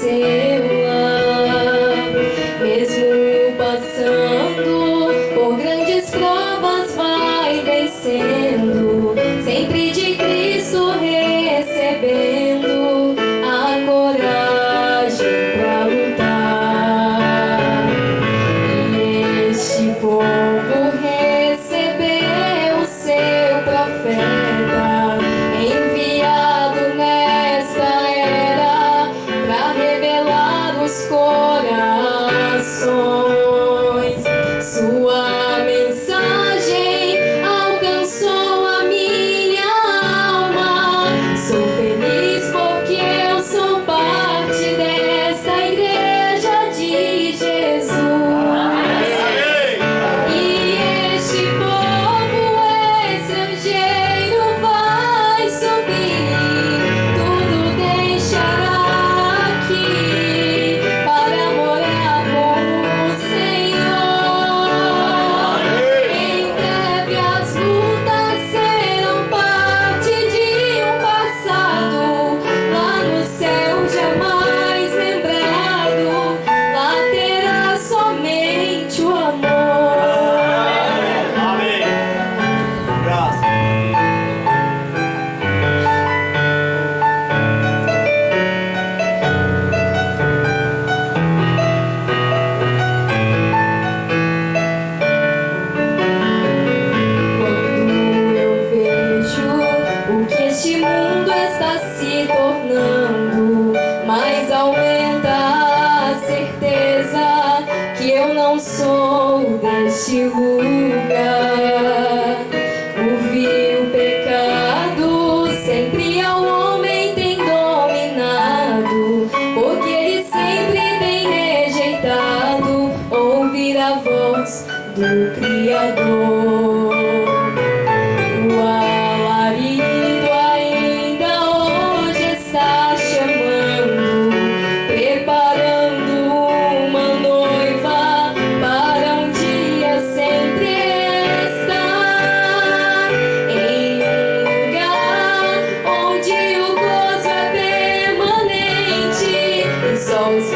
seu lar. Mesmo passando por grandes provas, vai vencendo, sempre de Cristo recebendo a coragem pra lutar. E este povo recebeu o seu profeta, enviado nesta era pra revelar os corações. Sua mensagem alcançou a minha alma. Sou feliz porque eu sou parte dessa igreja de Jesus. E este povo estrangeiro vai subir, tudo deixará aqui para morar com o Senhor. Em breve as lutas serão parte de um passado, lá no céu jamais lembrado. Lá terá somente o amor. Amém. Graças. Quando eu vejo o que este mundo está se tornando, mais aumenta a certeza que eu não sou deste lugar. O vil pecado sempre ao homem tem dominado, porque ele sempre tem rejeitado ouvir a voz do Criador. O alarido ainda hoje está chamando, preparando uma noiva para um dia sempre estar em um lugar onde o gozo é permanente e só os